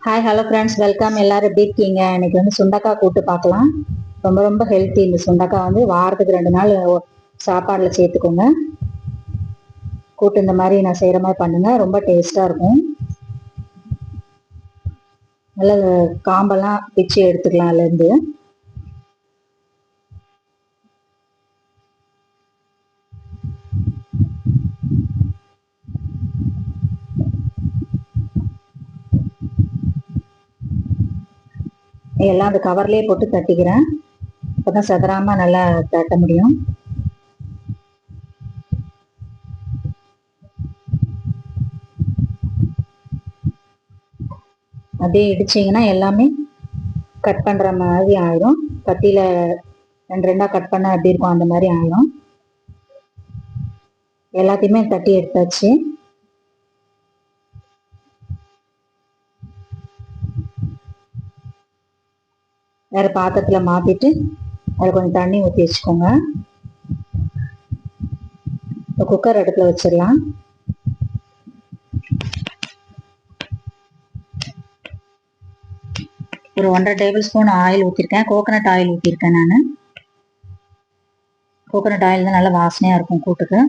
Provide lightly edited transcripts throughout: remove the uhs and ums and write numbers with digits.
Hi hello friends, welcome. எல்லாரும் எப்படி இருக்கீங்க? இன்னைக்கு வந்து சுண்டக்காய் கூட்டு பார்க்கலாம். ரொம்ப ரொம்ப ஹெல்த்தி. இந்த சுண்டக்காய் வந்து வாரத்துக்கு 2 நாள் சாப்பாடில் சேர்த்துக்கோங்க. கூட்டு இந்த மாதிரி நான் செய்கிற மாதிரி பண்ணுங்க, ரொம்ப டேஸ்ட்டாக இருக்கும். நல்லா காம்பெல்லாம் பிச்சு எடுத்துக்கலாம் அதுலேருந்து. எல்லாம் அந்த கவர்லேயே போட்டு தட்டிக்கிறேன், அப்போ தான் செதறாமல் நல்லா தட்ட முடியும். அப்படியே இடிச்சிங்கன்னா எல்லாமே கட் பண்ணுற மாதிரி ஆயிடும். கத்தியில் 2 2 கட் பண்ண எப்படி இருக்கும் அந்த மாதிரி ஆயிடும். எல்லாத்தையுமே தட்டி எடுத்தாச்சு. வேறு பாத்திரத்தில் மாற்றிட்டு அதில் கொஞ்சம் தண்ணி ஊற்றி வச்சுக்கோங்க. இப்போ குக்கர் அடுப்பில் வச்சிடலாம். ஒரு 1.5 டேபிள் ஸ்பூன் ஆயில் ஊற்றிருக்கேன். கோகனட் ஆயில் ஊற்றிருக்கேன் நான். கோகனட் ஆயில் தான் நல்லா வாசனையாக இருக்கும் கூட்டுக்கு.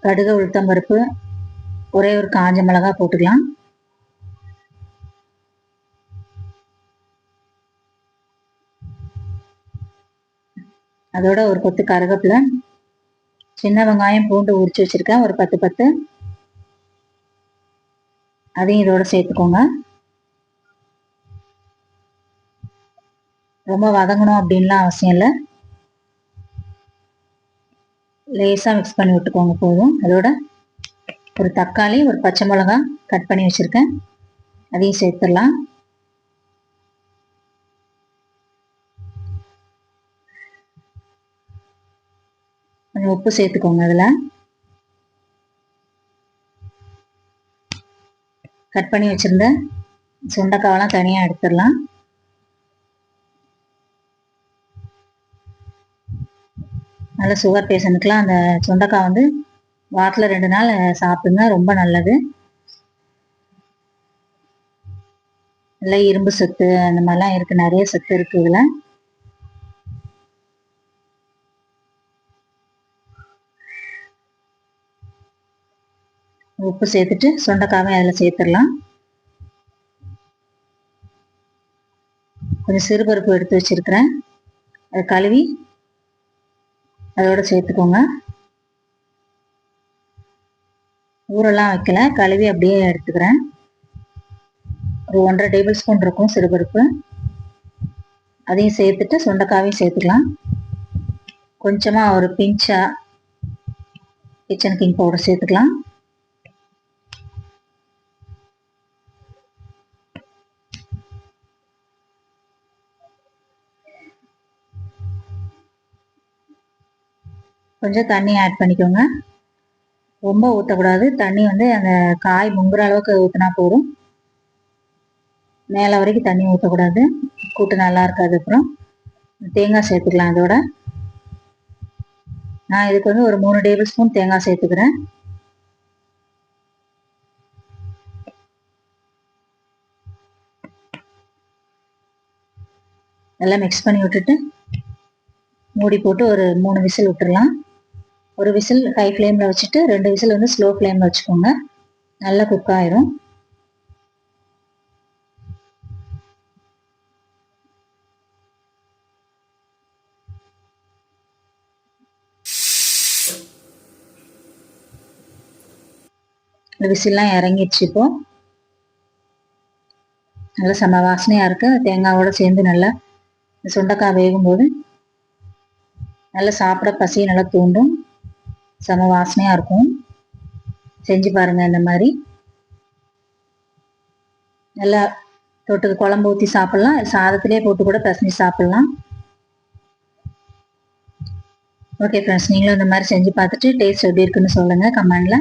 கடுகு, உளுத்தம்பருப்பு, ஒரே ஒரு காஞ்ச மிளகா போட்டுக்கலாம். அதோட ஒரு கொத்து கருவேப்பிலை, சின்ன வெங்காயம், பூண்டு உரிச்சு வச்சிருக்கேன் ஒரு 10 அதையும் இதோட சேர்த்துக்கோங்க. ரொம்ப வதங்கணும் அப்படின்லாம் அவசியம் இல்லை, லேசாக மிக்ஸ் பண்ணி விட்டுக்கோங்க போதும். அதோட ஒரு தக்காளி, ஒரு பச்சை மிளகா கட் பண்ணி வச்சிருக்கேன், அதையும் சேர்த்துடலாம். கொஞ்சம் உப்பு சேர்த்துக்கோங்க. அதில் கட் பண்ணி வச்சிருந்த சுண்டைக்காவெல்லாம் தனியாக எடுத்துடலாம். நல்ல சுகர் பேஷண்ட்டுக்கெலாம் அந்த சுண்டைக்காய் வந்து வாரத்தில் 2 நாள் சாப்பிடுங்க, ரொம்ப நல்லது. நல்லா இரும்பு சத்து அந்த மாதிரிலாம் இருக்குது, நிறைய சத்து இருக்குது இதில். உப்பு சேர்த்துட்டு சுண்டைக்காவை அதில் சேர்த்துடலாம். கொஞ்சம் சிறுபருப்பு எடுத்து வச்சிருக்கிறேன், அதை கழுவி அதோட சேர்த்துக்கோங்க. ஊரெல்லாம் வைக்கல, கழுவி அப்படியே எடுத்துக்கிறேன். ஒரு 1.5 டேபிள் ஸ்பூன் இருக்கும் சிறுபருப்பு, அதையும் சேர்த்துட்டு சுண்டைக்காவையும் சேர்த்துக்கலாம். கொஞ்சமாக ஒரு பிஞ்சா கிச்சன் கிங் பவுடர் சேர்த்துக்கலாம். கொஞ்சம் தண்ணி ஆட் பண்ணிக்கோங்க, ரொம்ப ஊற்றக்கூடாது. தண்ணி வந்து அந்த காய் முங்குற அளவுக்கு ஊற்றினா போதும், மேலே வரைக்கும் தண்ணி ஊற்றக்கூடாது, கூட்டு நல்லா இருக்காது. அப்புறம் தேங்காய் சேர்த்துக்கலாம். அதோட நான் இதுக்கு வந்து ஒரு 3 டேபிள் ஸ்பூன் தேங்காய் சேர்த்துக்கிறேன். நல்லா மிக்ஸ் பண்ணி விட்டுட்டு மூடி போட்டு ஒரு 3 விசில் விட்டுடலாம். ஒரு விசில் ஹை ஃப்ளேமில் வச்சுட்டு 2 விசில் வந்து ஸ்லோ ஃப்ளேமில் வச்சுக்கோங்க, நல்லா குக் ஆயிரும். இந்த விசில்லாம் இறங்கிடுச்சு. இப்போ நல்லா செம்ம வாசனையாக இருக்குது. தேங்காவோட சேர்ந்து நல்லா இந்த சுண்டைக்காய் வேகும்போது நல்லா சாப்பிட பசியை நல்லா தூண்டும், செம்ம வாசனையாக இருக்கும். செஞ்சு பாருங்கள் இந்த மாதிரி. நல்லா தொட்டுக்கு குழம்பு ஊற்றி சாப்பிட்லாம், சாதத்திலே போட்டு கூட பசஞ்சு சாப்பிட்லாம். ஓகே ஃப்ரெண்ட்ஸ், நீங்களும் இந்த மாதிரி செஞ்சு பார்த்துட்டு டேஸ்ட் எப்படி இருக்குன்னு சொல்லுங்கள் கமெண்டில்.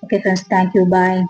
ஓகே ஃப்ரெண்ட்ஸ், தேங்க்யூ, பாய்.